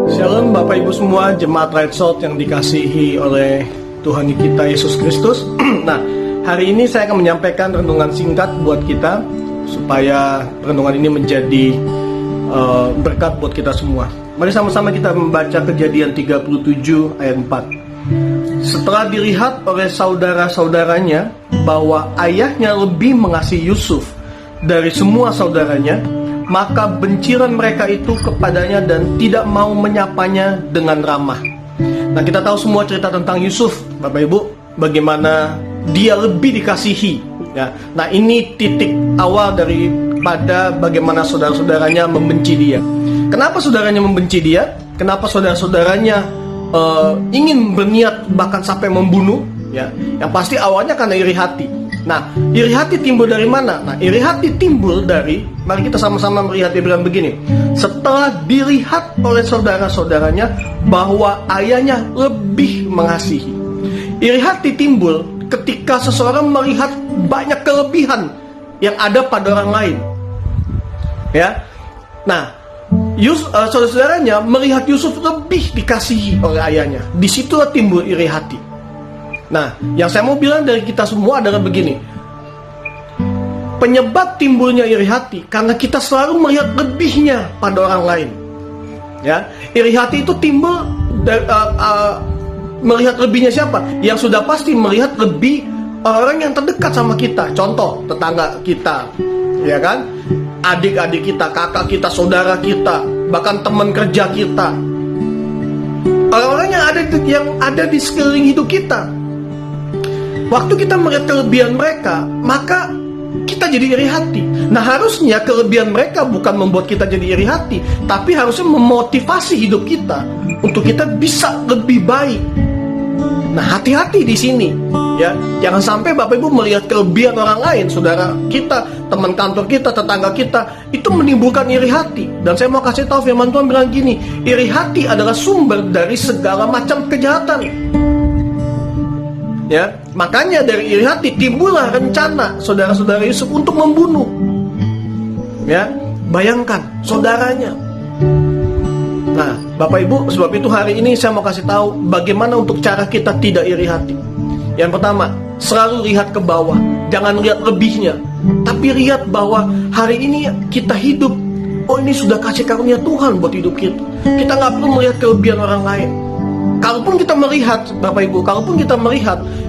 Shalom Bapak Ibu semua, jemaat Right Salt yang dikasihi oleh Tuhan kita Yesus Kristus. Nah, hari ini saya akan menyampaikan renungan singkat buat kita, supaya renungan ini menjadi berkat buat kita semua. Mari sama-sama kita membaca Kejadian 37 ayat 4. Setelah dilihat oleh saudara-saudaranya bahwa ayahnya lebih mengasihi Yusuf dari semua saudaranya, maka benciran mereka itu kepadanya dan tidak mau menyapanya dengan ramah. Nah, kita tahu semua cerita tentang Yusuf, Bapak Ibu, bagaimana dia lebih dikasihi. Ya. Nah, ini titik awal daripada bagaimana saudara-saudaranya membenci dia. Kenapa saudaranya membenci dia? Kenapa saudara-saudaranya ingin berniat bahkan sampai membunuh? Ya, yang pasti awalnya karena iri hati. Nah, iri hati timbul dari mana? Nah, iri hati timbul dari, mari kita sama-sama melihat. Dia bilang begini, setelah dilihat oleh saudara-saudaranya bahwa ayahnya lebih mengasihi. Iri hati timbul ketika seseorang melihat banyak kelebihan yang ada pada orang lain. Ya, nah, saudara-saudaranya melihat Yusuf lebih dikasihi oleh ayahnya. Disitulah timbul iri hati. Nah, yang saya mau bilang dari kita semua adalah begini. Penyebab timbulnya iri hati karena kita selalu melihat lebihnya pada orang lain. Ya, iri hati itu timbul melihat lebihnya siapa? Yang sudah pasti melihat lebih orang yang terdekat sama kita. Contoh, tetangga kita, ya kan? Adik-adik kita, kakak kita, saudara kita, bahkan teman kerja kita. Orang-orang yang ada di sekeliling hidup kita. Waktu kita melihat kelebihan mereka, maka kita jadi iri hati. Nah, harusnya kelebihan mereka bukan membuat kita jadi iri hati, tapi harusnya memotivasi hidup kita untuk kita bisa lebih baik. Nah, hati-hati di sini, ya. Jangan sampai Bapak Ibu melihat kelebihan orang lain, saudara kita, teman kantor kita, tetangga kita, itu menimbulkan iri hati. Dan saya mau kasih tahu, firman Tuhan bilang gini, iri hati adalah sumber dari segala macam kejahatan. Ya, makanya dari iri hati timbullah rencana saudara-saudara Yusuf untuk membunuh. Ya, bayangkan saudaranya. Nah, Bapak Ibu, sebab itu hari ini saya mau kasih tahu bagaimana untuk cara kita tidak iri hati. Yang pertama, selalu lihat ke bawah, jangan lihat lebihnya, tapi lihat bahwa hari ini kita hidup. Oh, ini sudah kasih karunia Tuhan buat hidup kita. Kita nggak perlu melihat kelebihan orang lain. Kalaupun kita melihat, Bapak Ibu,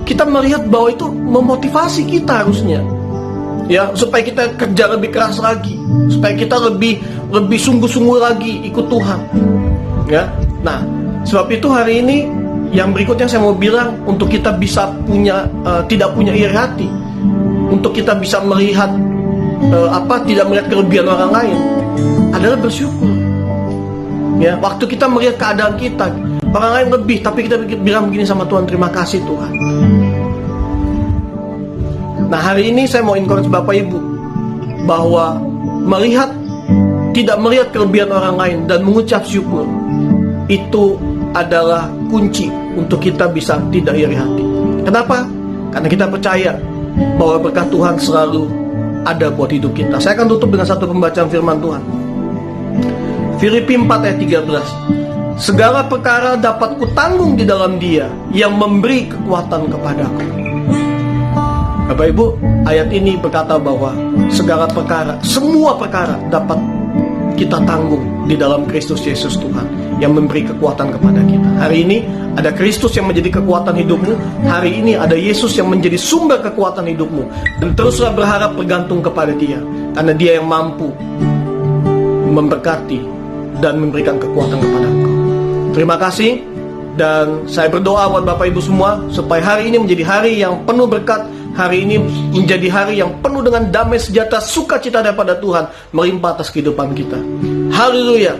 kita melihat bahwa itu memotivasi kita harusnya, ya, supaya kita kerja lebih keras lagi, supaya kita lebih sungguh-sungguh lagi ikut Tuhan, ya. Nah, sebab itu hari ini yang berikutnya saya mau bilang, untuk kita bisa tidak punya iri hati, untuk kita bisa melihat tidak melihat kelebihan orang lain, adalah bersyukur. Ya, waktu kita melihat keadaan kita, orang lain lebih, tapi kita bilang begini sama Tuhan, terima kasih Tuhan. Nah, hari ini saya mau encourage Bapak Ibu bahwa tidak melihat kelebihan orang lain dan mengucap syukur, itu adalah kunci untuk kita bisa tidak iri hati. Kenapa? Karena kita percaya bahwa berkat Tuhan selalu ada buat hidup kita. Saya akan tutup dengan satu pembacaan firman Tuhan. Filipi 4 ayat 13. Segala perkara dapat kutanggung di dalam Dia yang memberi kekuatan kepadaku. Bapak Ibu, ayat ini berkata bahwa semua perkara dapat kita tanggung di dalam Kristus Yesus Tuhan yang memberi kekuatan kepada kita. Hari ini ada Kristus yang menjadi kekuatan hidupmu. Hari ini ada Yesus yang menjadi sumber kekuatan hidupmu. Dan teruslah berharap bergantung kepada Dia, karena Dia yang mampu memberkati dan memberikan kekuatan kepada engkau. Terima kasih, dan saya berdoa buat Bapak Ibu semua supaya hari ini menjadi hari yang penuh berkat. Hari ini menjadi hari yang penuh dengan damai sejahtera, sukacita daripada Tuhan melimpah atas kehidupan kita. Haleluya.